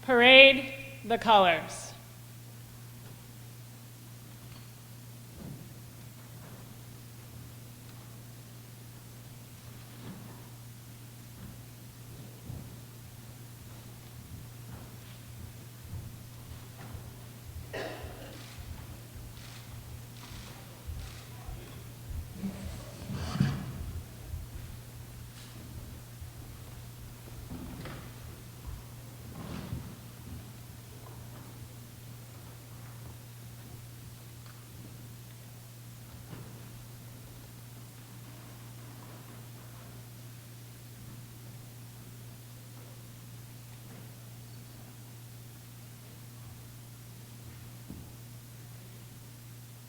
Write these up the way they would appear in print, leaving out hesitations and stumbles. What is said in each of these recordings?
Parade the colors.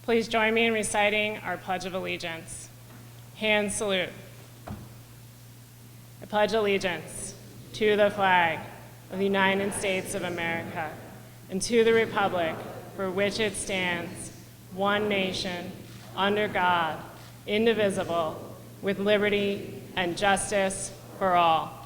Please join me in reciting our Pledge of Allegiance. Hand salute. I pledge allegiance to the flag of the United States of America and to the republic for which it stands, one nation, under God, indivisible, with liberty and justice for all.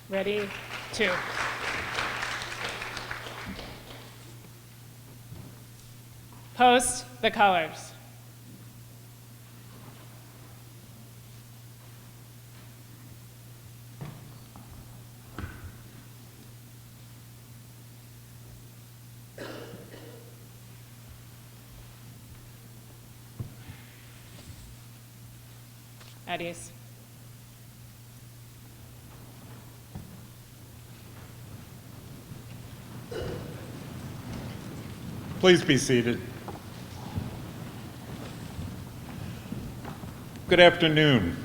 Ready, two. Post the colors. At ease. Please be seated. Good afternoon.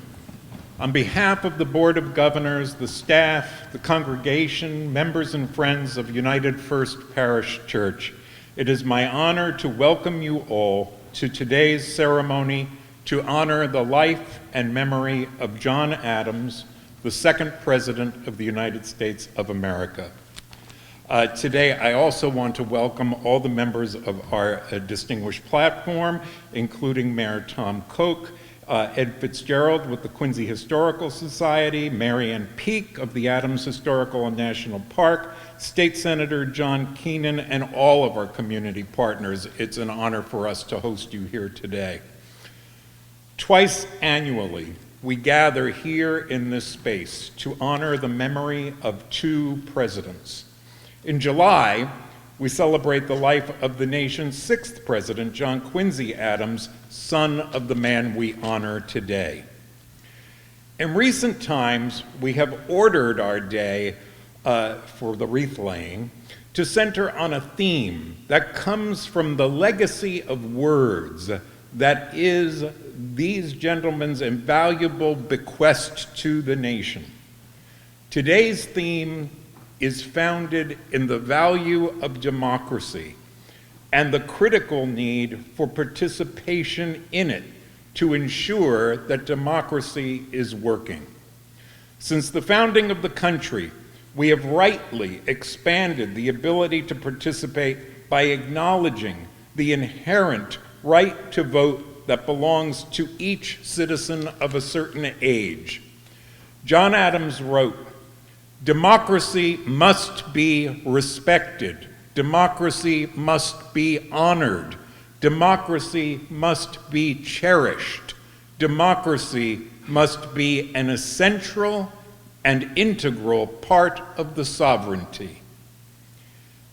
On behalf of the Board of Governors, the staff, the congregation, members and friends of United First Parish Church, it is my honor to welcome you all to today's ceremony to honor the life and memory of John Adams, the second President of the United States of America. Today, I also want to welcome all the members of our distinguished platform, including Mayor Tom Koch, Ed Fitzgerald with the Quincy Historical Society, Marianne Peak of the Adams Historical and National Park, State Senator John Keenan, and all of our community partners. It's an honor for us to host you here today. Twice annually, we gather here in this space to honor the memory of two presidents. In July, we celebrate the life of the nation's sixth president, John Quincy Adams, son of the man we honor today. In recent times, we have ordered our day for the wreath laying to center on a theme that comes from the legacy of words that is these gentlemen's invaluable bequest to the nation. Today's theme is founded in the value of democracy and the critical need for participation in it to ensure that democracy is working. Since the founding of the country, we have rightly expanded the ability to participate by acknowledging the inherent right to vote that belongs to each citizen of a certain age. John Adams wrote, "Democracy must be respected. Democracy must be honored. Democracy must be cherished. Democracy must be an essential and integral part of the sovereignty."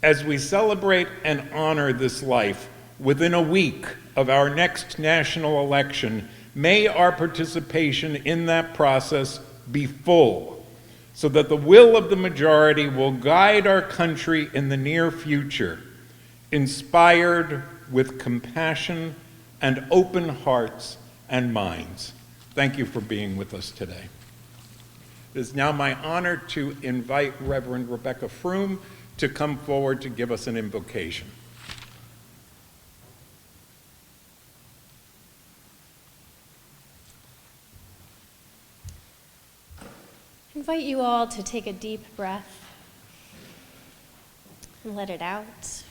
As we celebrate and honor this life within a week of our next national election, may our participation in that process be full, so that the will of the majority will guide our country in the near future, inspired with compassion and open hearts and minds. Thank you for being with us today. It is now my honor to invite Reverend Rebecca Froom to come forward to give us an invocation. I invite you all to take a deep breath and let it out.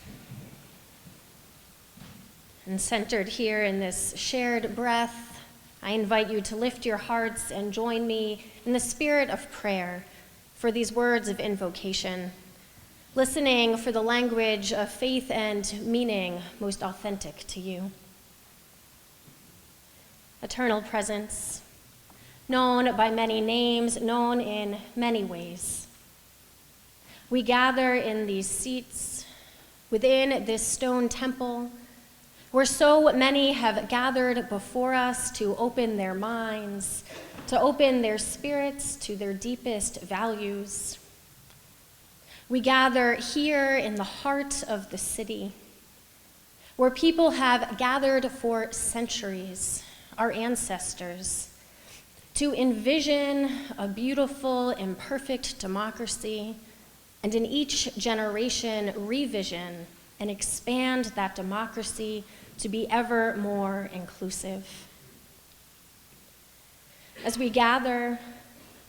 And centered here in this shared breath, I invite you to lift your hearts and join me in the spirit of prayer for these words of invocation, listening for the language of faith and meaning most authentic to you. Eternal presence, known by many names, known in many ways, we gather in these seats within this stone temple where so many have gathered before us to open their minds, to open their spirits to their deepest values. We gather here in the heart of the city, where people have gathered for centuries, our ancestors, to envision a beautiful, imperfect democracy, and in each generation revision and expand that democracy to be ever more inclusive. As we gather,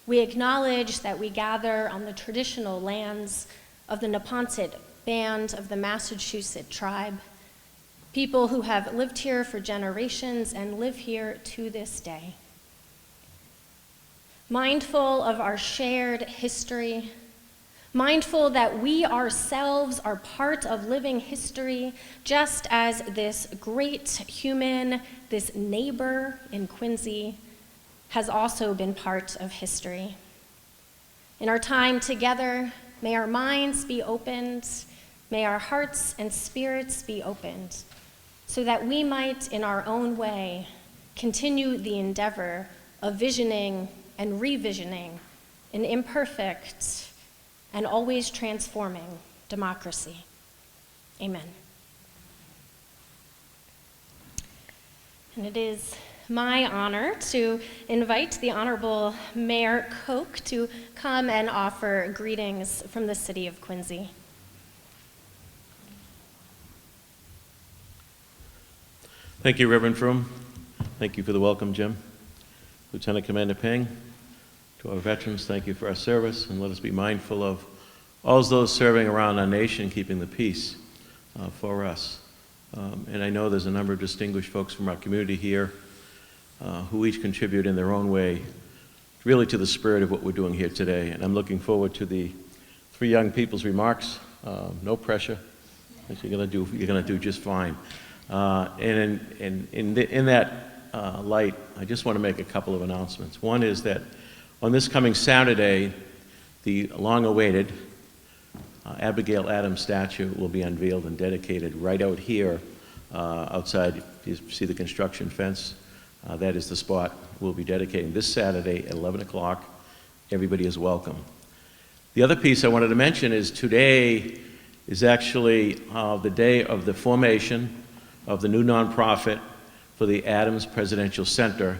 we acknowledge that we gather on the traditional lands of the Neponset Band of the Massachusetts tribe, people who have lived here for generations and live here to this day. Mindful of our shared history, mindful that we ourselves are part of living history, just as this great human, this neighbor in Quincy, has also been part of history. In our time together, may our minds be opened, may our hearts and spirits be opened, so that we might, in our own way, continue the endeavor of visioning and revisioning an imperfect and always transforming democracy. Amen. And it is my honor to invite the Honorable Mayor Koch to come and offer greetings from the city of Quincy. Thank you, Reverend Froom. Thank you for the welcome, Jim. Lieutenant Commander Ping, to our veterans, thank you for our service, and let us be mindful of all those serving around our nation, keeping the peace for us. And I know there's a number of distinguished folks from our community here who each contribute in their own way, really to the spirit of what we're doing here today. And I'm looking forward to the three young people's remarks. No pressure. You're gonna do just fine. And in that light, I just want to make a couple of announcements. One is that on this coming Saturday, the long-awaited Abigail Adams statue will be unveiled and dedicated right out here outside. You see the construction fence? That is the spot we'll be dedicating this Saturday at 11 o'clock. Everybody is welcome. The other piece I wanted to mention is today is actually the day of the formation of the new nonprofit for the Adams Presidential Center,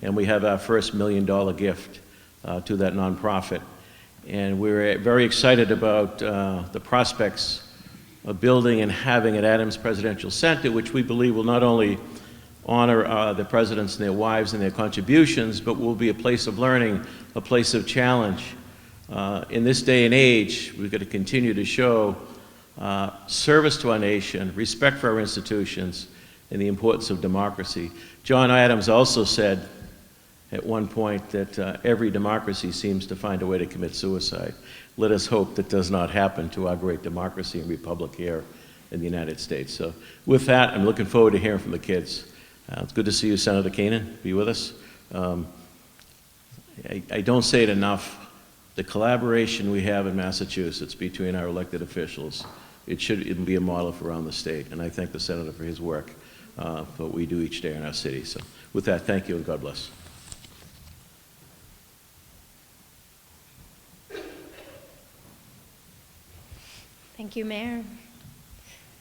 and we have our first $1 million gift to that nonprofit. And we're very excited about the prospects of building and having an Adams Presidential Center, which we believe will not only honor the presidents and their wives and their contributions, but will be a place of learning, a place of challenge. In this day and age, we've got to continue to show service to our nation, respect for our institutions, and the importance of democracy. John Adams also said at one point that every democracy seems to find a way to commit suicide. Let us hope that does not happen to our great democracy and republic here in the United States. So with that, I'm looking forward to hearing from the kids. It's good to see you, Senator Keenan, be with us. I don't say it enough. The collaboration we have in Massachusetts between our elected officials, it should be a model for around the state. And I thank the Senator for his work, for what we do each day in our city. So with that, thank you and God bless. Thank you, Mayor.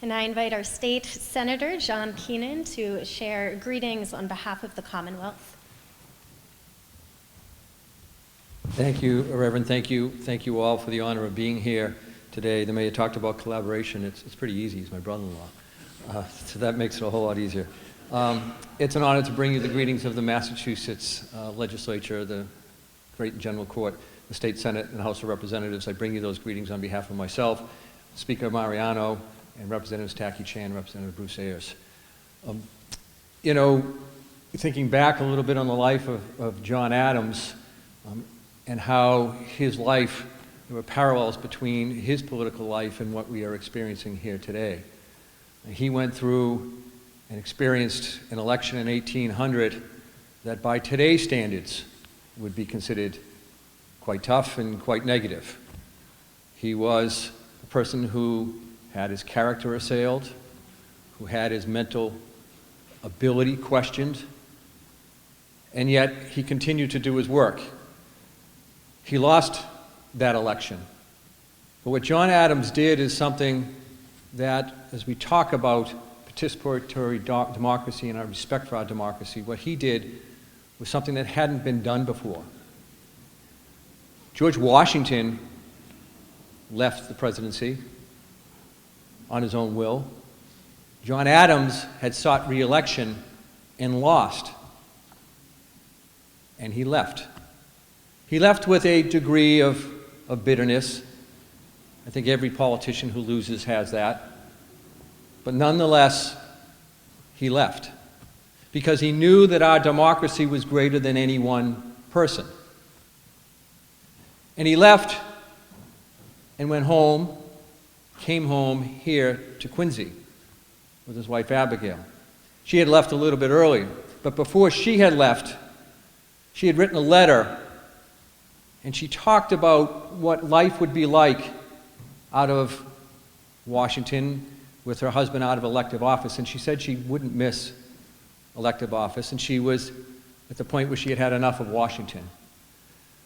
And I invite our state senator, John Keenan, to share greetings on behalf of the Commonwealth. Thank you, Reverend. Thank you all for the honor of being here today. The mayor talked about collaboration. It's pretty easy. He's my brother-in-law. So that makes it a whole lot easier. It's an honor to bring you the greetings of the Massachusetts legislature, the great general court, the state senate, and House of Representatives. I bring you those greetings on behalf of myself, Speaker Mariano, and Representatives Tacky Chan, Representative Bruce Ayers. You know, thinking back a little bit on the life of John Adams and how his life, there were parallels between his political life and what we are experiencing here today. He went through and experienced an election in 1800 that by today's standards would be considered quite tough and quite negative. He was a person who had his character assailed, who had his mental ability questioned, and yet he continued to do his work. He lost that election. But what John Adams did is something that, as we talk about participatory democracy and our respect for our democracy, what he did was something that hadn't been done before. George Washington left the presidency on his own will. John Adams had sought re-election and lost, and he left. He left with a degree of bitterness. I think every politician who loses has that. But nonetheless, he left because he knew that our democracy was greater than any one person. And he left and went home, came home here to Quincy with his wife Abigail. She had left a little bit earlier, but before she had left, she had written a letter and she talked about what life would be like out of Washington with her husband out of elective office, and she said she wouldn't miss elective office, and she was at the point where she had had enough of Washington.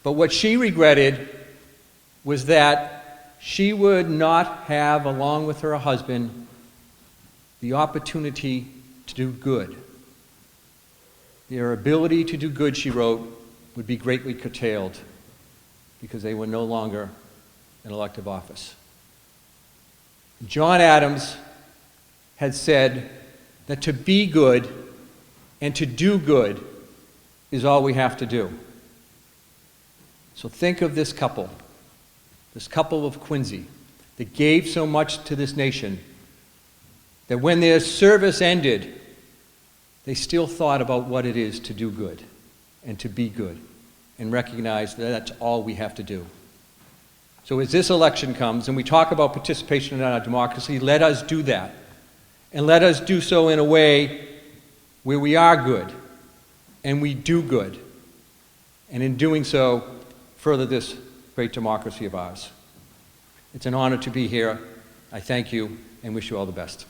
But what she regretted was that she would not have, along with her husband, the opportunity to do good. Their ability to do good, she wrote, would be greatly curtailed because they were no longer in elective office. John Adams had said that to be good and to do good is all we have to do. So think of this couple of Quincy that gave so much to this nation, that when their service ended, they still thought about what it is to do good and to be good and recognize that that's all we have to do. So as this election comes and we talk about participation in our democracy, let us do that. And let us do so in a way where we are good and we do good. And in doing so, further this great democracy of ours. It's an honor to be here. I thank you and wish you all the best.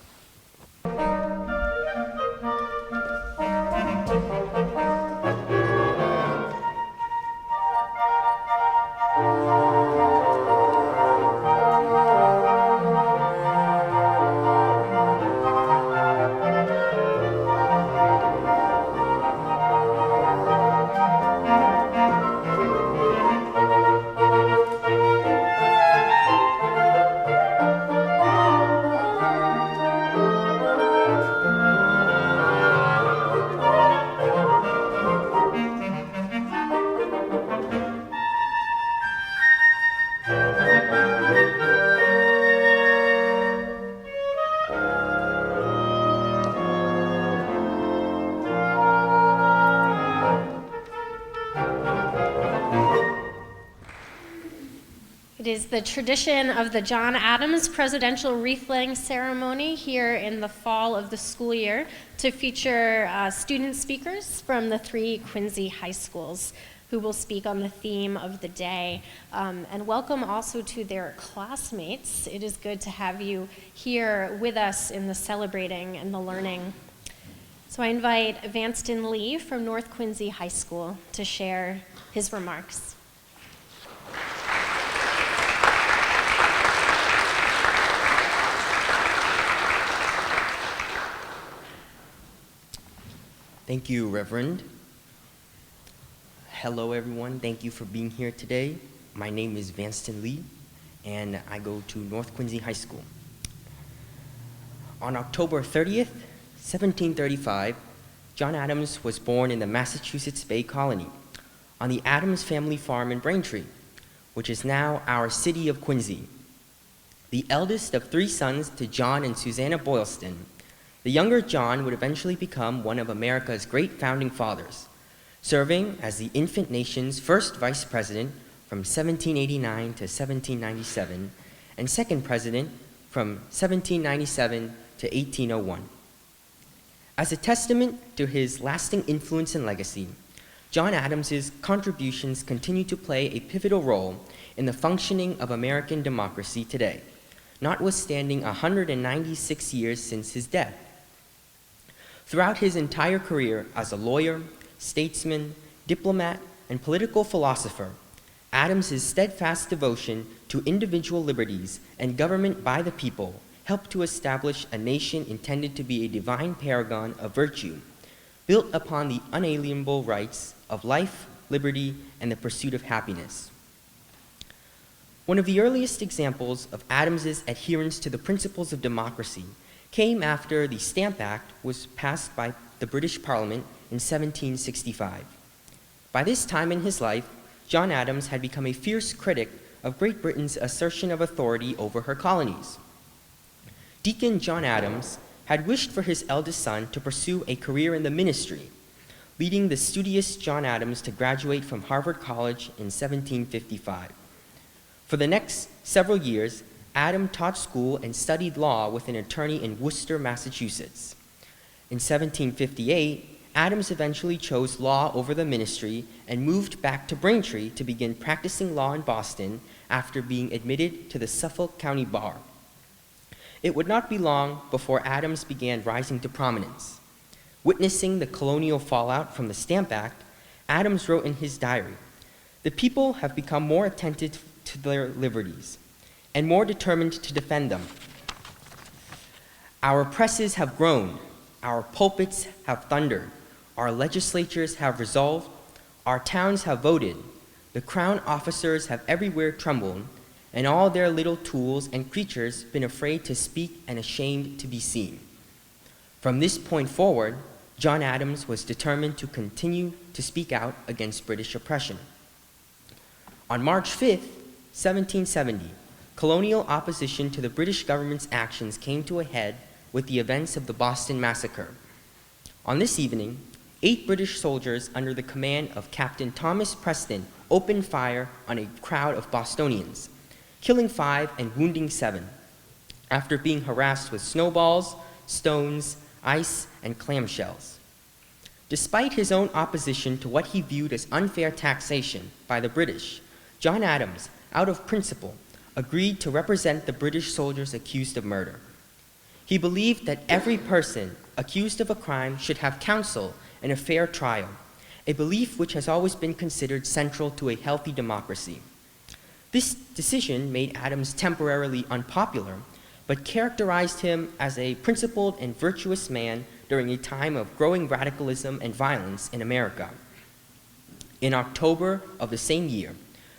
It is the tradition of the John Adams Presidential Wreath-Laying Ceremony here in the fall of the school year to feature student speakers from the 3 Quincy high schools who will speak on the theme of the day. And welcome also to their classmates. It is good to have you here with us in the celebrating and the learning. So I invite Vanston Lee from North Quincy High School to share his remarks. Thank you, Reverend. Hello, everyone. Thank you for being here today. My name is Vanston Lee, and I go to North Quincy High School. On October 30th, 1735, John Adams was born in the Massachusetts Bay Colony on the Adams family farm in Braintree, which is now our city of Quincy. The eldest of 3 sons to John and Susanna Boylston, the younger John would eventually become one of America's great founding fathers, serving as the infant nation's first vice president from 1789 to 1797, and second president from 1797 to 1801. As a testament to his lasting influence and legacy, John Adams's contributions continue to play a pivotal role in the functioning of American democracy today, notwithstanding 196 years since his death. Throughout his entire career as a lawyer, statesman, diplomat, and political philosopher, Adams's steadfast devotion to individual liberties and government by the people helped to establish a nation intended to be a divine paragon of virtue, built upon the unalienable rights of life, liberty, and the pursuit of happiness. One of the earliest examples of Adams's adherence to the principles of democracy came after the Stamp Act was passed by the British Parliament in 1765. By this time in his life, John Adams had become a fierce critic of Great Britain's assertion of authority over her colonies. Deacon John Adams had wished for his eldest son to pursue a career in the ministry, leading the studious John Adams to graduate from Harvard College in 1755. For the next several years, Adams taught school and studied law with an attorney in Worcester, Massachusetts. In 1758, Adams eventually chose law over the ministry and moved back to Braintree to begin practicing law in Boston after being admitted to the Suffolk County Bar. It would not be long before Adams began rising to prominence. Witnessing the colonial fallout from the Stamp Act, Adams wrote in his diary, "The people have become more attentive to their liberties and more determined to defend them. Our presses have groaned, our pulpits have thundered, our legislatures have resolved, our towns have voted, the crown officers have everywhere trembled, and all their little tools and creatures been afraid to speak and ashamed to be seen." From this point forward, John Adams was determined to continue to speak out against British oppression. On March 5th, 1770, colonial opposition to the British government's actions came to a head with the events of the Boston Massacre. On this evening, 8 British soldiers under the command of Captain Thomas Preston opened fire on a crowd of Bostonians, killing 5 and wounding 7, after being harassed with snowballs, stones, ice, and clamshells. Despite his own opposition to what he viewed as unfair taxation by the British, John Adams, out of principle, agreed to represent the British soldiers accused of murder. He believed that every person accused of a crime should have counsel and a fair trial, a belief which has always been considered central to a healthy democracy. This decision made Adams temporarily unpopular, but characterized him as a principled and virtuous man during a time of growing radicalism and violence in America. In October of the same year,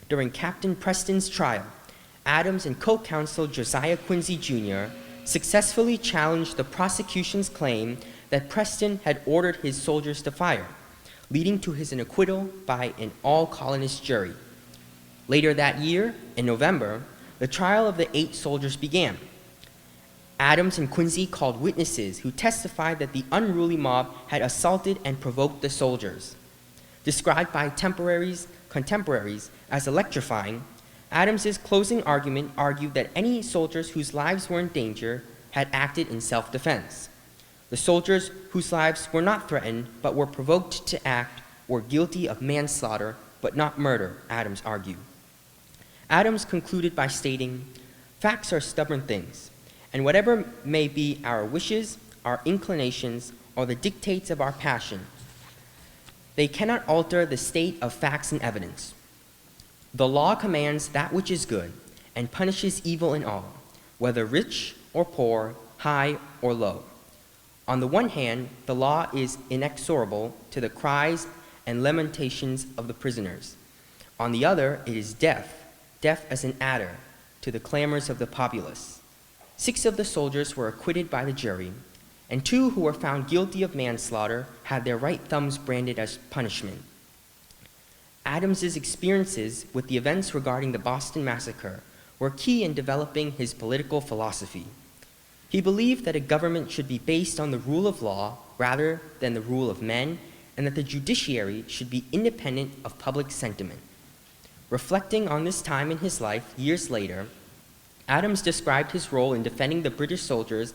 during Captain Preston's trial, Adams and co-counsel Josiah Quincy Jr. successfully challenged the prosecution's claim that Preston had ordered his soldiers to fire, leading to his acquittal by an all-colonist jury. Later that year, in November, the trial of the 8 soldiers began. Adams and Quincy called witnesses who testified that the unruly mob had assaulted and provoked the soldiers. Described by contemporaries as electrifying, Adams's closing argument argued that any soldiers whose lives were in danger had acted in self-defense. The soldiers whose lives were not threatened but were provoked to act were guilty of manslaughter but not murder, Adams argued. Adams concluded by stating, "Facts are stubborn things, and whatever may be our wishes, our inclinations, or the dictates of our passion, they cannot alter the state of facts and evidence. The law commands that which is good and punishes evil in all, whether rich or poor, high or low. On the one hand, the law is inexorable to the cries and lamentations of the prisoners. On the other, it is deaf as an adder to the clamors of the populace. 6 of the soldiers were acquitted by the jury, and 2 who were found guilty of manslaughter had their right thumbs branded as punishment." Adams's experiences with the events regarding the Boston Massacre were key in developing his political philosophy. He believed that a government should be based on the rule of law rather than the rule of men, and that the judiciary should be independent of public sentiment. Reflecting on this time in his life years later, Adams described his role in defending the British soldiers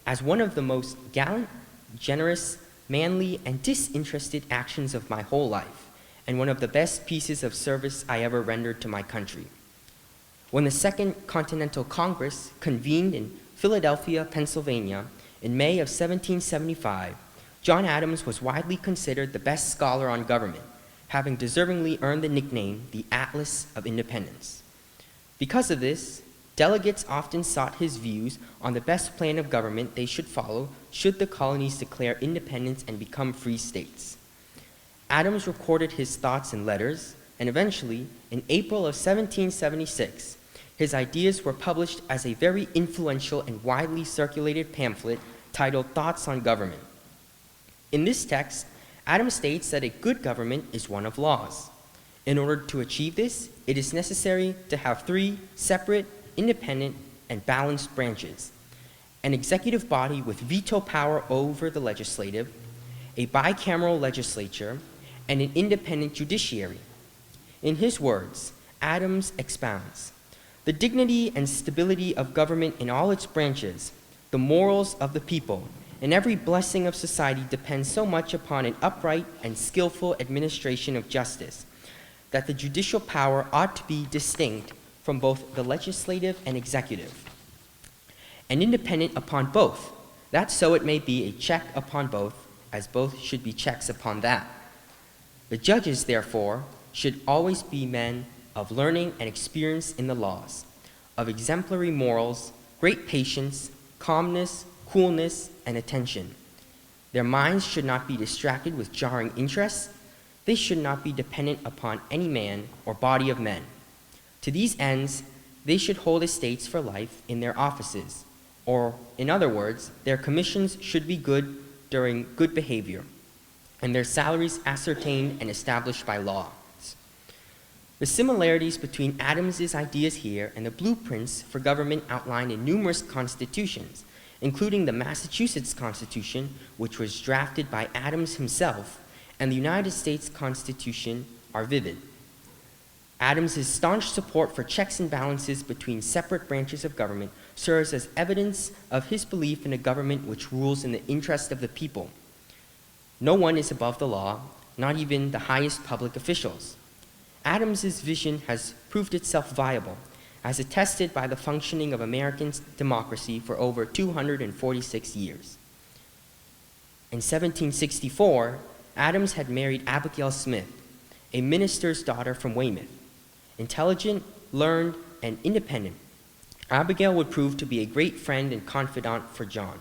as one of the most gallant, generous, manly, and disinterested actions of my whole life, and one of the best pieces of service I ever rendered to my country. When the Second Continental Congress convened in Philadelphia, Pennsylvania, in May of 1775, John Adams was widely considered the best scholar on government, having deservingly earned the nickname the Atlas of Independence. Because of this, delegates often sought his views on the best plan of government they should follow should the colonies declare independence and become free states. Adams recorded his thoughts in letters, and eventually, in April of 1776, his ideas were published as a very influential and widely circulated pamphlet titled Thoughts on Government. In this text, Adams states that a good government is one of laws. In order to achieve this, it is necessary to have 3 separate, independent, and balanced branches: an executive body with veto power over the legislative, a bicameral legislature, and an independent judiciary. In his words, Adams expounds, "The dignity and stability of government in all its branches, the morals of the people, and every blessing of society depends so much upon an upright and skillful administration of justice, that the judicial power ought to be distinct from both the legislative and executive, and independent upon both, that so it may be a check upon both, as both should be checks upon that. The judges, therefore, should always be men of learning and experience in the laws, of exemplary morals, great patience, calmness, coolness, and attention. Their minds should not be distracted with jarring interests. They should not be dependent upon any man or body of men. To these ends, they should hold estates for life in their offices, or, in other words, their commissions should be good during good behavior, and their salaries ascertained and established by law." The similarities between Adams's ideas here and the blueprints for government outlined in numerous constitutions, including the Massachusetts Constitution, which was drafted by Adams himself, and the United States Constitution, are vivid. Adams's staunch support for checks and balances between separate branches of government serves as evidence of his belief in a government which rules in the interest of the people. No one is above the law, not even the highest public officials. Adams's vision has proved itself viable, as attested by the functioning of American democracy for over 246 years. In 1764, Adams had married Abigail Smith, a minister's daughter from Weymouth. Intelligent, learned, and independent, Abigail would prove to be a great friend and confidant for John.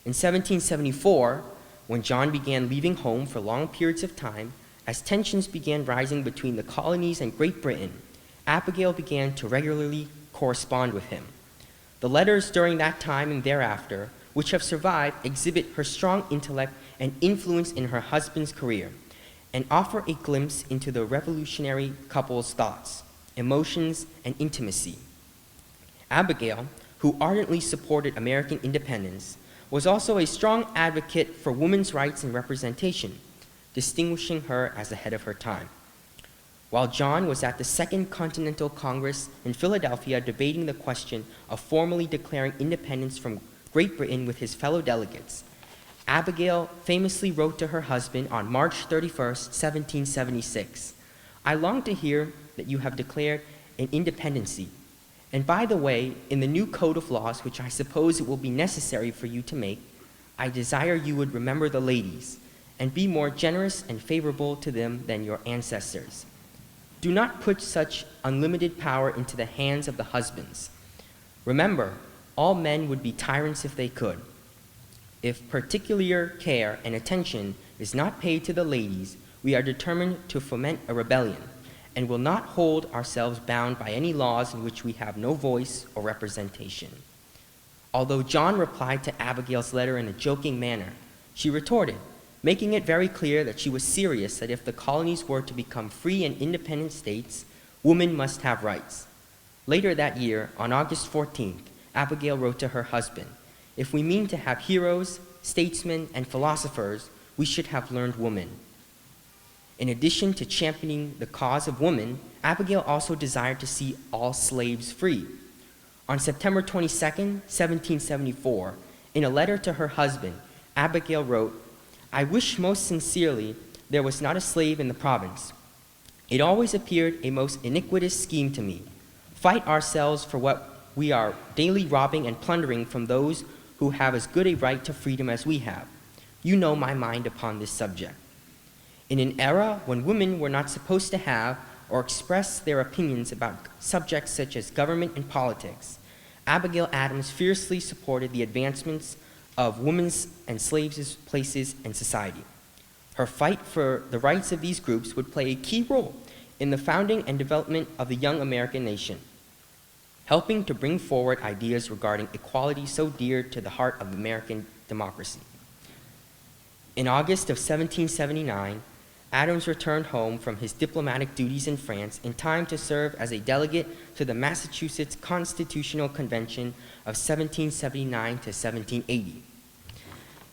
In 1774, when John began leaving home for long periods of time, as tensions began rising between the colonies and Great Britain, Abigail began to regularly correspond with him. The letters during that time and thereafter, which have survived, exhibit her strong intellect and influence in her husband's career, and offer a glimpse into the revolutionary couple's thoughts, emotions, and intimacy. Abigail, who ardently supported American independence, was also a strong advocate for women's rights and representation, distinguishing her as ahead of her time. while John was at the Second Continental Congress in Philadelphia debating the question of formally declaring independence from Great Britain with his fellow delegates, Abigail famously wrote to her husband on March 31st, 1776, "I long to hear that you have declared an independency. And by the way, in the new code of laws, which I suppose it will be necessary for you to make, I desire you would remember the ladies, and be more generous and favorable to them than your ancestors. Do not put such unlimited power into the hands of the husbands. Remember, all men would be tyrants if they could. If particular care and attention is not paid to the ladies, we are determined to foment a rebellion, and will not hold ourselves bound by any laws in which we have no voice or representation." Although John replied to Abigail's letter in a joking manner, she retorted, making it very clear that she was serious that if the colonies were to become free and independent states, women must have rights. Later that year, on August 14th, Abigail wrote to her husband, "If we mean to have heroes, statesmen, and philosophers, we should have learned women." In addition to championing the cause of women, Abigail also desired to see all slaves free. On September 22nd, 1774, in a letter to her husband, Abigail wrote, "I wish most sincerely there was not a slave in the province. It always appeared a most iniquitous scheme to me. Fight ourselves for what we are daily robbing and plundering from those who have as good a right to freedom as we have. You know my mind upon this subject. In an era when women were not supposed to have or express their opinions about subjects such as government and politics, Abigail Adams fiercely supported the advancements of women's and slaves' places in society. Her fight for the rights of these groups would play a key role in the founding and development of the young American nation, helping to bring forward ideas regarding equality so dear to the heart of American democracy. In August of 1779, Adams returned home from his diplomatic duties in France in time to serve as a delegate to the Massachusetts Constitutional Convention of 1779 to 1780.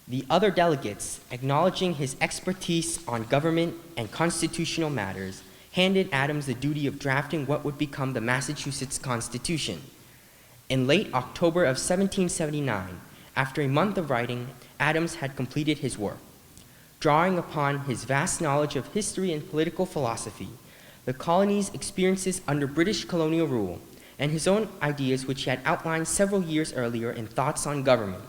The other delegates, acknowledging his expertise on government and constitutional matters, handed Adams the duty of drafting what would become the Massachusetts Constitution. In late October of 1779, after a month of writing, Adams had completed his work. Drawing upon his vast knowledge of history and political philosophy, the colony's experiences under British colonial rule, and his own ideas which he had outlined several years earlier in Thoughts on Government,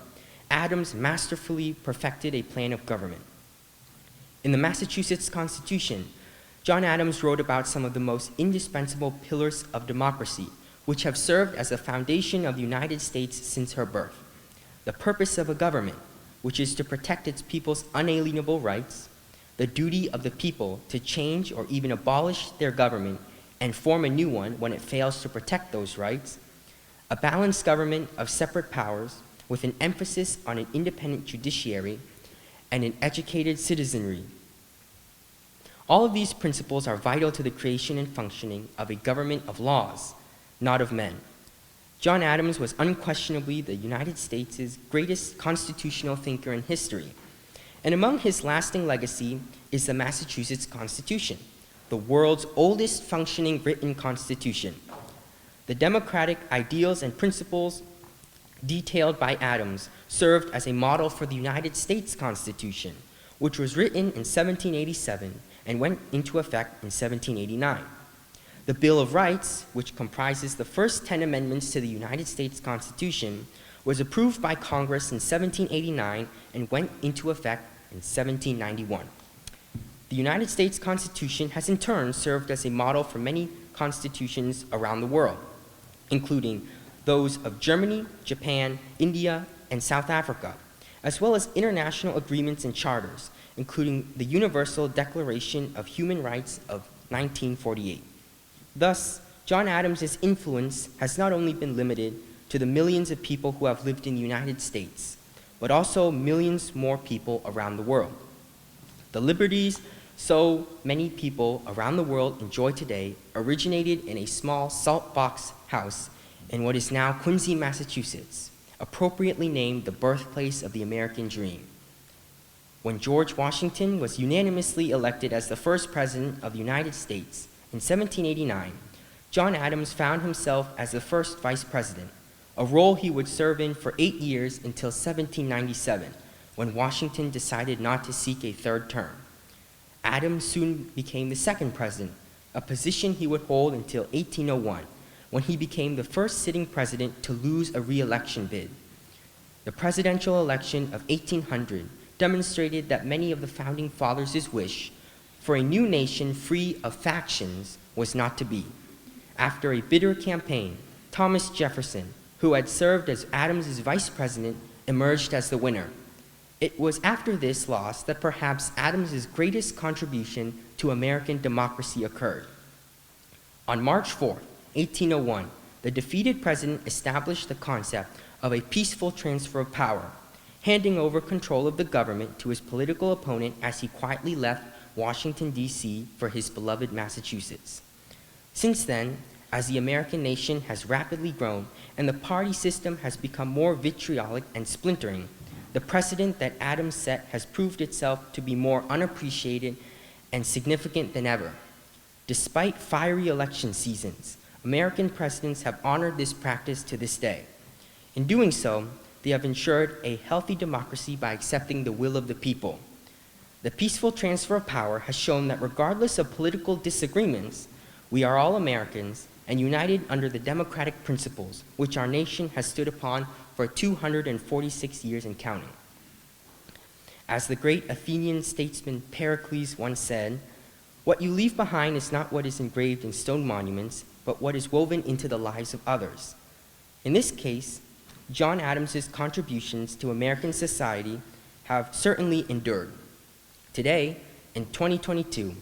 Adams masterfully perfected a plan of government. In the Massachusetts Constitution, John Adams wrote about some of the most indispensable pillars of democracy, which have served as the foundation of the United States since her birth. The purpose of a government, which is to protect its people's unalienable rights, the duty of the people to change or even abolish their government and form a new one when it fails to protect those rights, a balanced government of separate powers with an emphasis on an independent judiciary and an educated citizenry. All of these principles are vital to the creation and functioning of a government of laws, not of men. John Adams was unquestionably the United States' greatest constitutional thinker in history, and among his lasting legacy is the Massachusetts Constitution, the world's oldest functioning written constitution. The democratic ideals and principles detailed by Adams served as a model for the United States Constitution, which was written in 1787 and went into effect in 1789. The Bill of Rights, which comprises the first 10 amendments to the United States Constitution, was approved by Congress in 1789 and went into effect in 1791. The United States Constitution has in turn served as a model for many constitutions around the world, including those of Germany, Japan, India, and South Africa, as well as international agreements and charters, including the Universal Declaration of Human Rights of 1948. Thus, John Adams' influence has not only been limited to the millions of people who have lived in the United States, but also millions more people around the world. The liberties so many people around the world enjoy today originated in a small salt box house in what is now Quincy, Massachusetts, appropriately named the birthplace of the American dream. When George Washington was unanimously elected as the first president of the United States in in 1789, John Adams found himself as the first vice president, a role he would serve in for 8 years until 1797, when Washington decided not to seek a third term. Adams soon became the second president, a position he would hold until 1801, when he became the first sitting president to lose a re-election bid. The presidential election of 1800 demonstrated that many of the Founding Fathers' wish for a new nation free of factions was not to be. After a bitter campaign, Thomas Jefferson, who had served as Adams's vice president, emerged as the winner. It was after this loss that perhaps Adams's greatest contribution to American democracy occurred. On March 4, 1801, the defeated president established the concept of a peaceful transfer of power, handing over control of the government to his political opponent as he quietly left Washington, D.C. for his beloved Massachusetts. Since then, as the American nation has rapidly grown and the party system has become more vitriolic and splintering, the precedent that Adams set has proved itself to be more unappreciated and significant than ever. Despite fiery election seasons, American presidents have honored this practice to this day. In doing so, they have ensured a healthy democracy by accepting the will of the people. The peaceful transfer of power has shown that regardless of political disagreements, we are all Americans and united under the democratic principles which our nation has stood upon for 246 years and counting. As the great Athenian statesman Pericles once said, "What you leave behind is not what is engraved in stone monuments, but what is woven into the lives of others." In this case, John Adams's contributions to American society have certainly endured. Today, in 2022,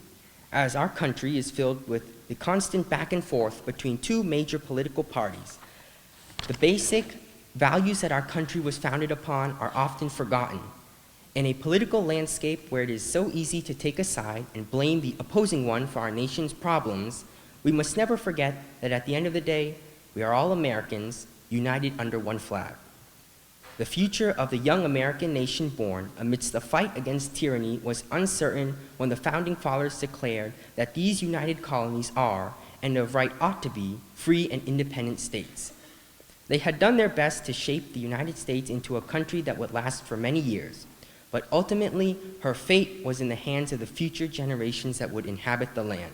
as our country is filled with the constant back and forth between two major political parties, the basic values that our country was founded upon are often forgotten. In a political landscape where it is so easy to take a side and blame the opposing one for our nation's problems, we must never forget that at the end of the day, we are all Americans united under one flag. The future of the young American nation born amidst the fight against tyranny was uncertain when the Founding Fathers declared that these united colonies are, and of right ought to be, free and independent states. They had done their best to shape the United States into a country that would last for many years, but ultimately her fate was in the hands of the future generations that would inhabit the land.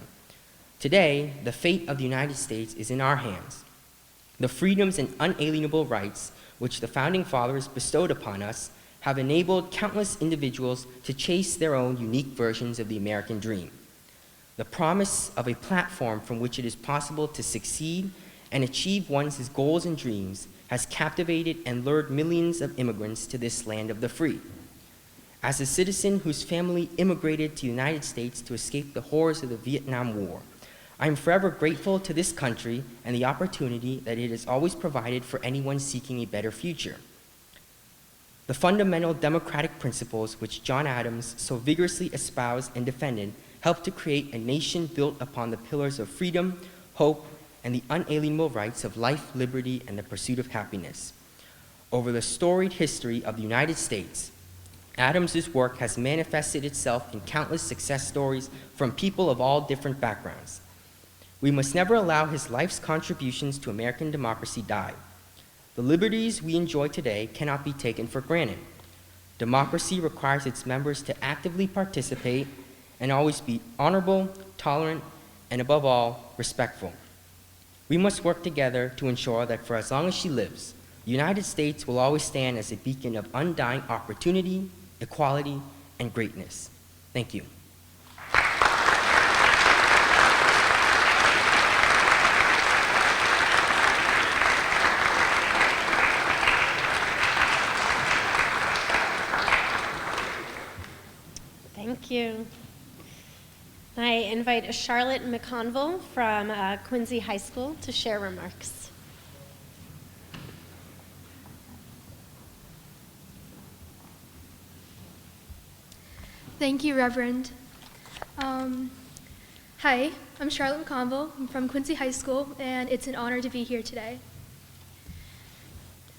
Today, the fate of the United States is in our hands. The freedoms and unalienable rights which the Founding Fathers bestowed upon us have enabled countless individuals to chase their own unique versions of the American dream. The promise of a platform from which it is possible to succeed and achieve one's goals and dreams has captivated and lured millions of immigrants to this land of the free. As a citizen whose family immigrated to the United States to escape the horrors of the Vietnam War, I am forever grateful to this country and the opportunity that it has always provided for anyone seeking a better future. The fundamental democratic principles which John Adams so vigorously espoused and defended helped to create a nation built upon the pillars of freedom, hope, and the unalienable rights of life, liberty, and the pursuit of happiness. Over the storied history of the United States, Adams's work has manifested itself in countless success stories from people of all different backgrounds. We must never allow his life's contributions to American democracy die. The liberties we enjoy today cannot be taken for granted. Democracy requires its members to actively participate and always be honorable, tolerant, and above all, respectful. We must work together to ensure that for as long as she lives, the United States will always stand as a beacon of undying opportunity, equality, and greatness. Thank you. Thank you. I invite Charlotte McConville from Quincy High School to share remarks. Thank you, Reverend. Hi, I'm Charlotte McConville. I'm from Quincy High School, and it's an honor to be here today.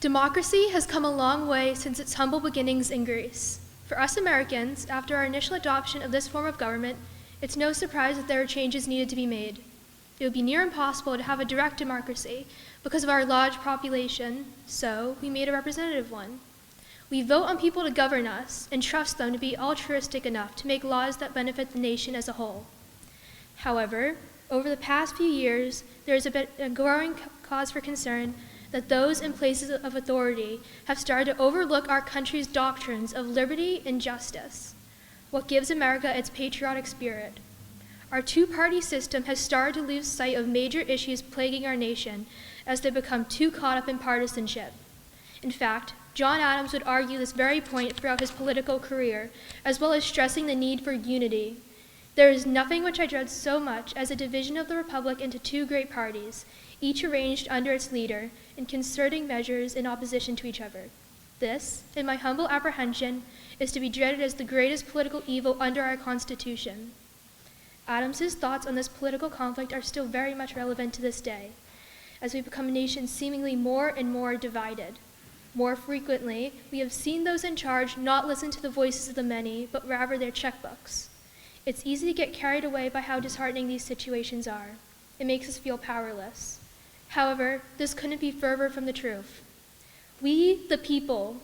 Democracy has come a long way since its humble beginnings in Greece. For us Americans, after our initial adoption of this form of government, it's no surprise that there are changes needed to be made. it would be near impossible to have a direct democracy because of our large population, so we made a representative one. We vote on people to govern us and trust them to be altruistic enough to make laws that benefit the nation as a whole. However, over the past few years, there has been a growing cause for concern that those in places of authority have started to overlook our country's doctrines of liberty and justice, what gives America its patriotic spirit. Our two-party system has started to lose sight of major issues plaguing our nation as they become too caught up in partisanship. In fact, John Adams would argue this very point throughout his political career, as well as stressing the need for unity. There is nothing which I dread so much as a division of the Republic into two great parties, each arranged under its leader, and concerting measures in opposition to each other. This, in my humble apprehension, is to be dreaded as the greatest political evil under our Constitution. Adams's thoughts on this political conflict are still very much relevant to this day, as we become a nation seemingly more and more divided. More frequently, we have seen those in charge not listen to the voices of the many, but rather their checkbooks. It's easy to get carried away by how disheartening these situations are. It makes us feel powerless. However, this couldn't be further from the truth. We, the people,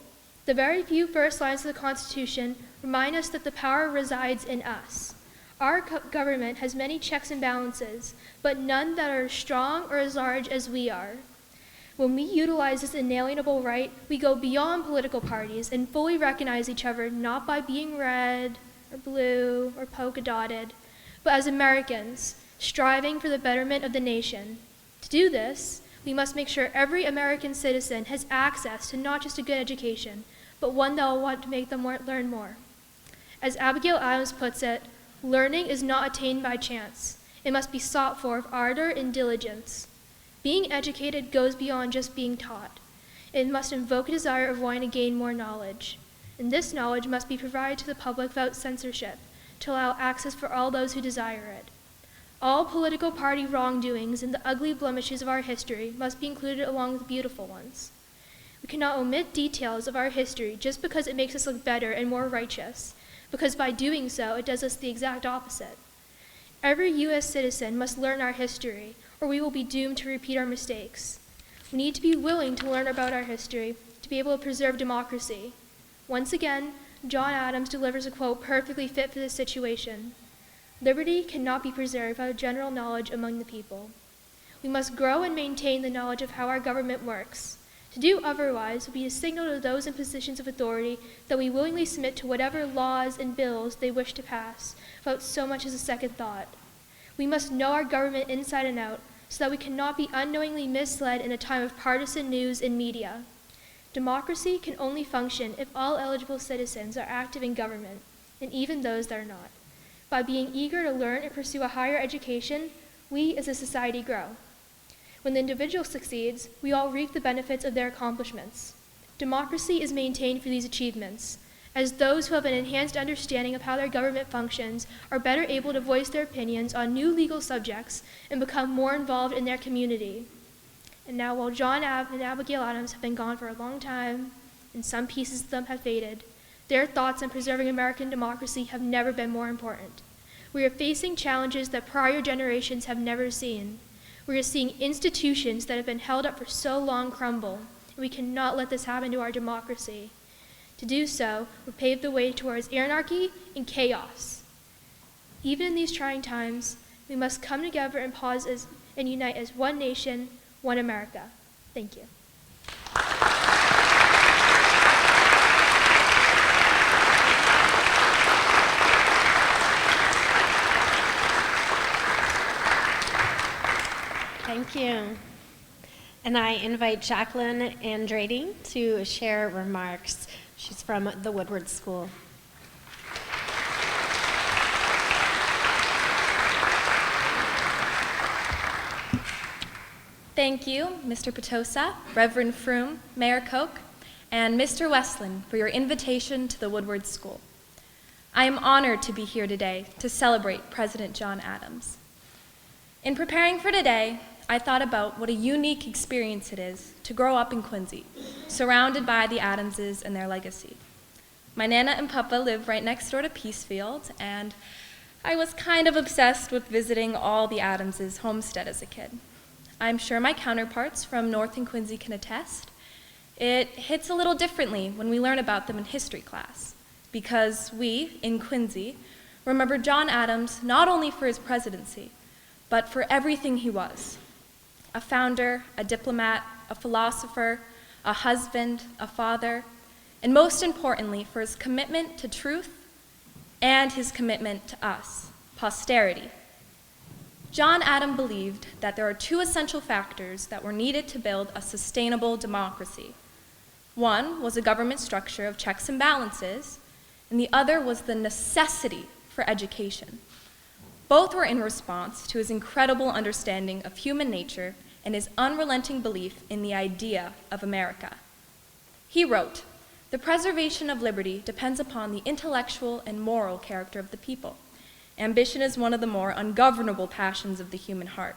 the very few first lines of the Constitution, remind us that the power resides in us. Our government has many checks and balances, but none that are as strong or as large as we are. When we utilize this inalienable right, we go beyond political parties and fully recognize each other not by being red or blue or polka-dotted, but as Americans, striving for the betterment of the nation. To do this, we must make sure every American citizen has access to not just a good education, but one that will want to make them learn more. As Abigail Adams puts it, learning is not attained by chance. It must be sought for with ardor and diligence. Being educated goes beyond just being taught. It must invoke a desire of wanting to gain more knowledge. And this knowledge must be provided to the public without censorship, to allow access for all those who desire it. All political party wrongdoings and the ugly blemishes of our history must be included along with the beautiful ones. We cannot omit details of our history just because it makes us look better and more righteous, because by doing so, it does us the exact opposite. Every U.S. citizen must learn our history, or we will be doomed to repeat our mistakes. We need to be willing to learn about our history to be able to preserve democracy. Once again, John Adams delivers a quote perfectly fit for this situation. Liberty cannot be preserved without general knowledge among the people. We must grow and maintain the knowledge of how our government works. To do otherwise would be a signal to those in positions of authority that we willingly submit to whatever laws and bills they wish to pass, without so much as a second thought. We must know our government inside and out, so that we cannot be unknowingly misled in a time of partisan news and media. Democracy can only function if all eligible citizens are active in government, and even those that are not. By being eager to learn and pursue a higher education, we as a society grow. When the individual succeeds, we all reap the benefits of their accomplishments. Democracy is maintained for these achievements, as those who have an enhanced understanding of how their government functions are better able to voice their opinions on new legal subjects and become more involved in their community. And now, while John and Abigail Adams have been gone for a long time, and some pieces of them have faded, their thoughts on preserving American democracy have never been more important. We are facing challenges that prior generations have never seen. We are seeing institutions that have been held up for so long crumble, and we cannot let this happen to our democracy. To do so would pave the way towards anarchy and chaos. Even in these trying times, we must come together and and unite as one nation, one America. Thank you. Thank you. And I invite Jacqueline Andrade to share remarks. She's from the Woodward School. Thank you, Mr. Petosa, Reverend Froome, Mayor Koch, and Mr. Westland for your invitation to the Woodward School. I am honored to be here today to celebrate President John Adams. In preparing for today, I thought about what a unique experience it is to grow up in Quincy, surrounded by the Adamses and their legacy. My Nana and Papa live right next door to Peacefield, and I was kind of obsessed with visiting all the Adamses' homestead as a kid. I'm sure my counterparts from North and Quincy can attest. It hits a little differently when we learn about them in history class, because we, in Quincy, remember John Adams not only for his presidency, but for everything he was: a founder, a diplomat, a philosopher, a husband, a father, and most importantly, for his commitment to truth and his commitment to us, posterity. John Adams believed that there are two essential factors that were needed to build a sustainable democracy. One was a government structure of checks and balances, and the other was the necessity for education. Both were in response to his incredible understanding of human nature and his unrelenting belief in the idea of America. He wrote, "The preservation of liberty depends upon the intellectual and moral character of the people. Ambition is one of the more ungovernable passions of the human heart.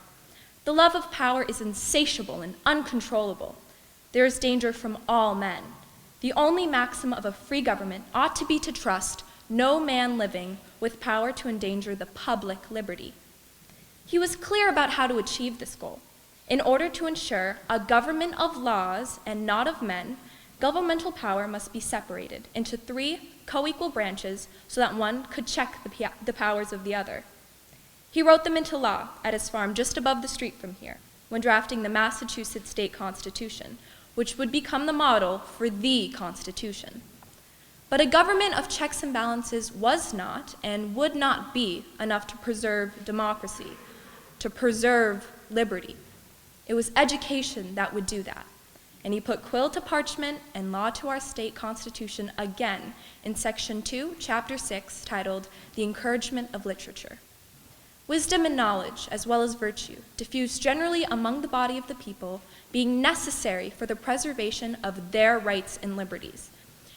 The love of power is insatiable and uncontrollable. There is danger from all men. The only maxim of a free government ought to be to trust no man living with power to endanger the public liberty." He was clear about how to achieve this goal. In order to ensure a government of laws and not of men, governmental power must be separated into three co-equal branches so that one could check the powers of the other. He wrote them into law at his farm just above the street from here when drafting the Massachusetts State Constitution, which would become the model for the Constitution. But a government of checks and balances was not and would not be enough to preserve democracy, to preserve liberty. It was education that would do that. And he put quill to parchment and law to our state constitution again in Section 2, Chapter 6, titled The Encouragement of Literature. Wisdom and knowledge, as well as virtue, diffused generally among the body of the people, being necessary for the preservation of their rights and liberties.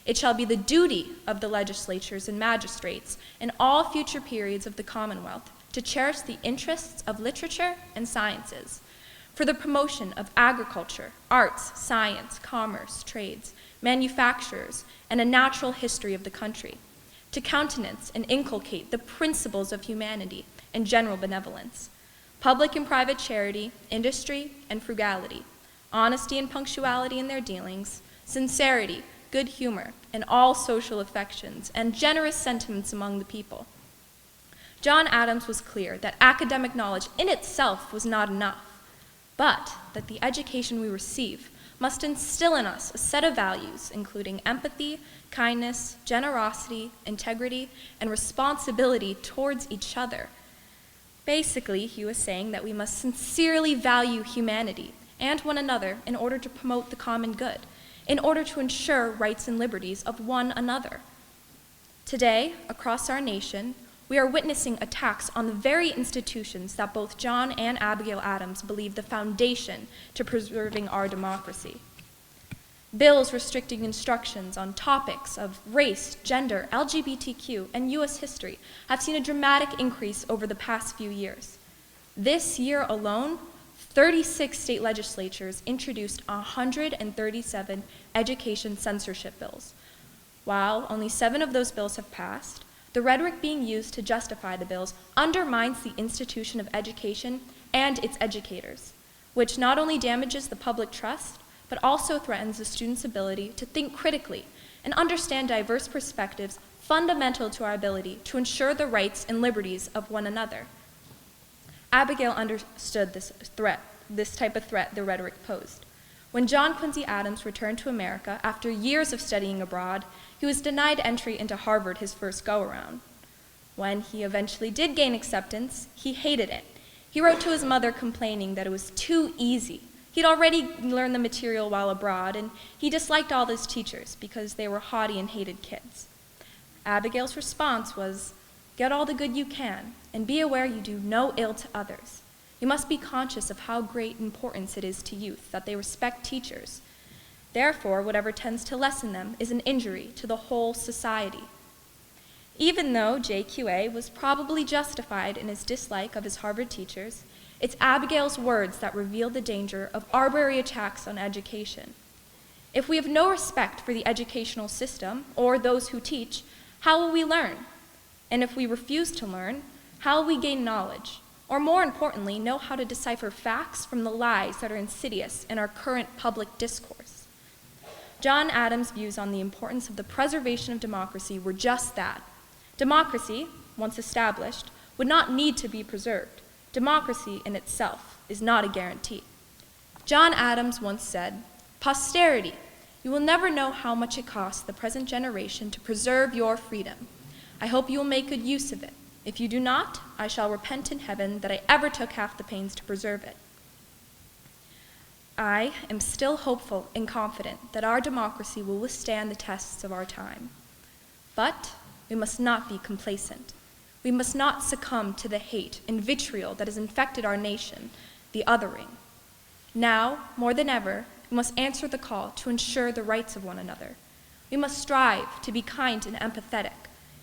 It shall be the duty of the legislatures and magistrates in all future periods of the Commonwealth to cherish the interests of literature and sciences, for the promotion of agriculture, arts, science, commerce, trades, manufactures, and a natural history of the country, to countenance and inculcate the principles of humanity and general benevolence, public and private charity, industry and frugality, honesty and punctuality in their dealings, sincerity, good humor, and all social affections, and generous sentiments among the people. John Adams was clear that academic knowledge in itself was not enough, but that the education we receive must instill in us a set of values, including empathy, kindness, generosity, integrity, and responsibility towards each other. Basically, he was saying that we must sincerely value humanity and one another in order to promote the common good, in order to ensure rights and liberties of one another. Today, across our nation, we are witnessing attacks on the very institutions that both John and Abigail Adams believed the foundation to preserving our democracy. Bills restricting instructions on topics of race, gender, LGBTQ, and U.S. history have seen a dramatic increase over the past few years. This year alone, 36 state legislatures introduced 137 education censorship bills. While only 7 of those bills have passed, the rhetoric being used to justify the bills undermines the institution of education and its educators, which not only damages the public trust, but also threatens the students' ability to think critically and understand diverse perspectives fundamental to our ability to ensure the rights and liberties of one another. Abigail understood this type of threat the rhetoric posed. When John Quincy Adams returned to America after years of studying abroad, he was denied entry into Harvard his first go-around. When he eventually did gain acceptance, he hated it. He wrote to his mother complaining that it was too easy. He'd already learned the material while abroad, and he disliked all his teachers because they were haughty and hated kids. Abigail's response was, "Get all the good you can, and be aware you do no ill to others. You must be conscious of how great importance it is to youth that they respect teachers. Therefore, whatever tends to lessen them is an injury to the whole society." Even though JQA was probably justified in his dislike of his Harvard teachers, it's Abigail's words that reveal the danger of arbitrary attacks on education. If we have no respect for the educational system or those who teach, how will we learn? And if we refuse to learn, How will we gain knowledge? Or more importantly, know how to decipher facts from the lies that are insidious in our current public discourse? John Adams' views on the importance of the preservation of democracy were just that. Democracy, once established, would not need to be preserved. Democracy in itself is not a guarantee. John Adams once said, "Posterity, you will never know how much it costs the present generation to preserve your freedom. I hope you will make good use of it. If you do not, I shall repent in heaven that I ever took half the pains to preserve it." I am still hopeful and confident that our democracy will withstand the tests of our time. But we must not be complacent. We must not succumb to the hate and vitriol that has infected our nation, the othering. Now, more than ever, we must answer the call to ensure the rights of one another. We must strive to be kind and empathetic.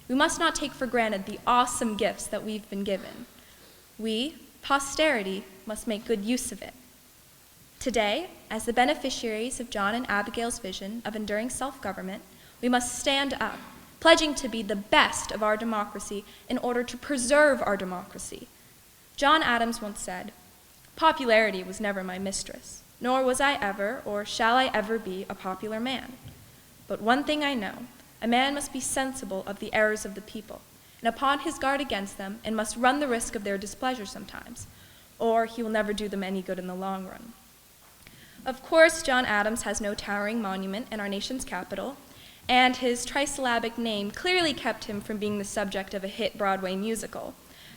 We must not take for granted the awesome gifts that we've been given. We, posterity, must make good use of it. Today, as the beneficiaries of John and Abigail's vision of enduring self-government, we must stand up, pledging to be the best of our democracy in order to preserve our democracy. John Adams once said, "Popularity was never my mistress, nor was I ever, or shall I ever be, a popular man. But one thing I know, a man must be sensible of the errors of the people, and upon his guard against them, and must run the risk of their displeasure sometimes, or he will never do them any good in the long run." Of course, John Adams has no towering monument in our nation's capital, and his trisyllabic name clearly kept him from being the subject of a hit Broadway musical.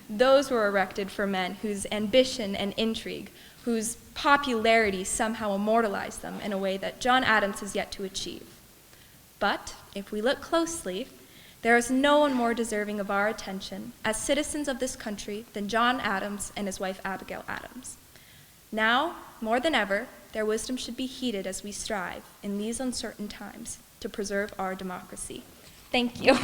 Those were erected for men whose ambition and intrigue, whose popularity somehow immortalized them in a way that John Adams has yet to achieve. But if we look closely, there is no one more deserving of our attention as citizens of this country than John Adams and his wife Abigail Adams. Now, more than ever, their wisdom should be heeded as we strive in these uncertain times to preserve our democracy. Thank you.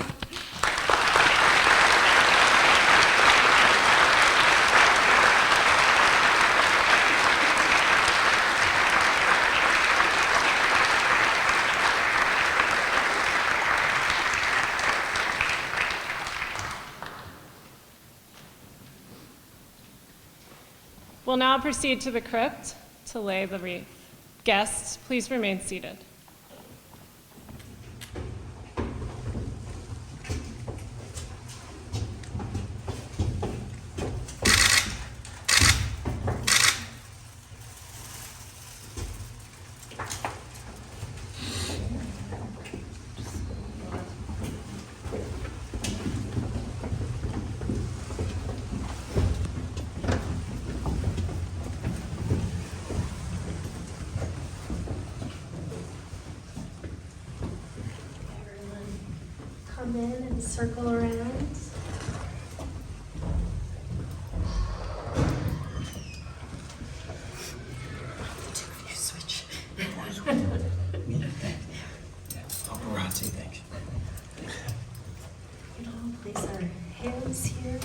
We'll now proceed to the crypt to lay the wreath. Guests, please remain seated. Come in and circle around. The two of you switch. Paparazzi, thanks. We can all place our hands here.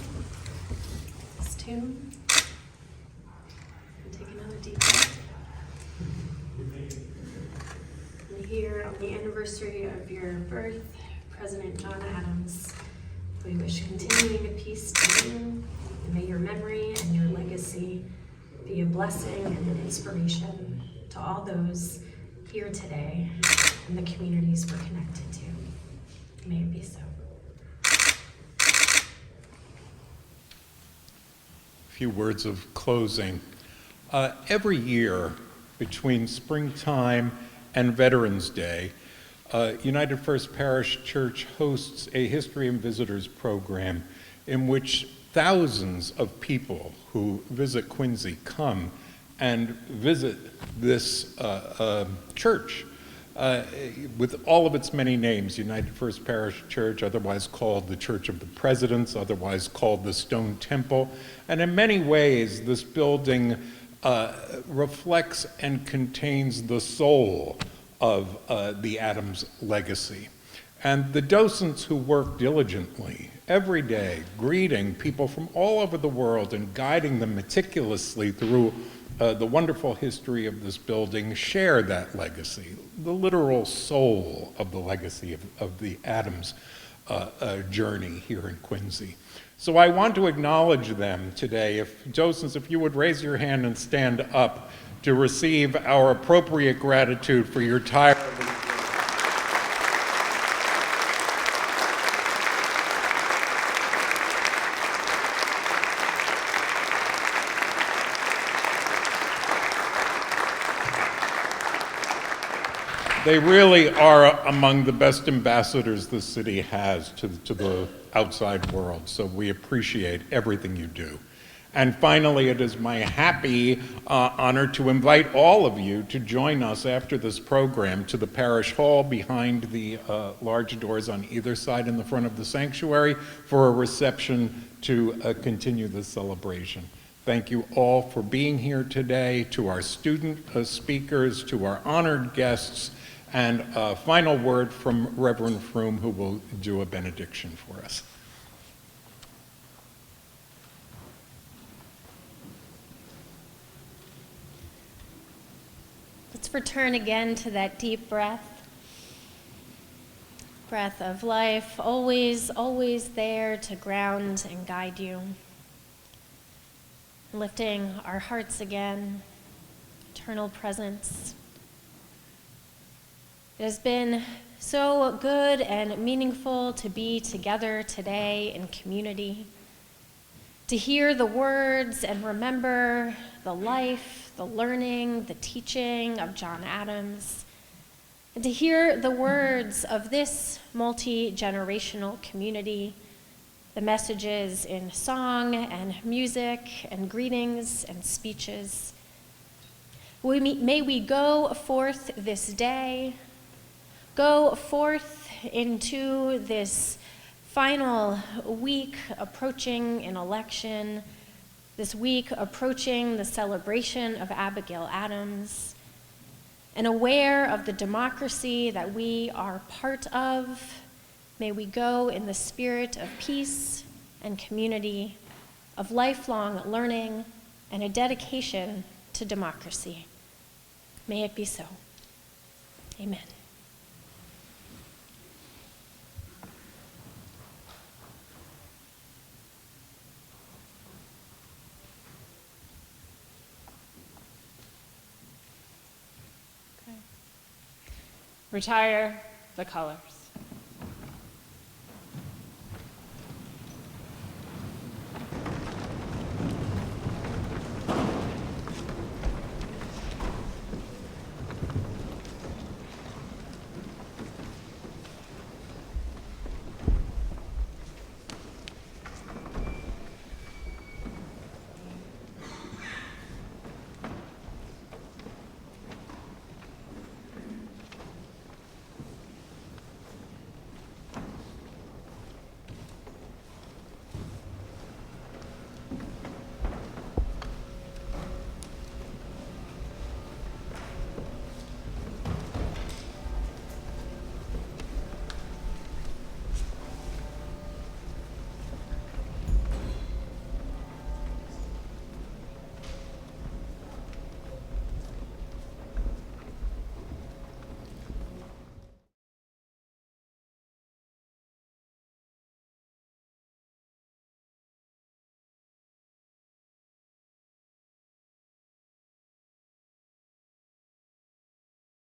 This tomb. And take another deep breath. And here on the anniversary of your birth, President John Adams, we wish continuing of peace to you, and may your memory and your legacy be a blessing and an inspiration to all those here today and the communities we're connected to. May it be so. A few words of closing. Every year between springtime and Veterans Day, United First Parish Church hosts a History and Visitors program in which thousands of people who visit Quincy come and visit this church with all of its many names. United First Parish Church, otherwise called the Church of the Presidents, otherwise called the Stone Temple. And in many ways, this building reflects and contains the soul of the Adams legacy. And the docents who work diligently every day, greeting people from all over the world and guiding them meticulously through the wonderful history of this building, share that legacy, the literal soul of the legacy of the Adams. journey here in Quincy. So I want to acknowledge them today. If docents, if you would raise your hand and stand up to receive our appropriate gratitude for your tireless work. They really are among the best ambassadors the city has to the outside world, so we appreciate everything you do. And finally, it is my happy honor to invite all of you to join us after this program to the parish hall behind the large doors on either side in the front of the sanctuary for a reception to continue the celebration. Thank you all for being here today, to our student speakers, to our honored guests, and a final word from Reverend Froome, who will do a benediction for us. Let's return again to that deep breath. Breath of life, always, always there to ground and guide you. Lifting our hearts again, eternal presence. It has been so good and meaningful to be together today in community, to hear the words and remember the life, the learning, the teaching of John Adams, and to hear the words of this multi-generational community, the messages in song and music and greetings and speeches. May we go forth this day, go forth into this final week approaching an election, this week approaching the celebration of Abigail Adams, and aware of the democracy that we are part of. May we go in the spirit of peace and community, of lifelong learning, and a dedication to democracy. May it be so. Amen. Retire the colors.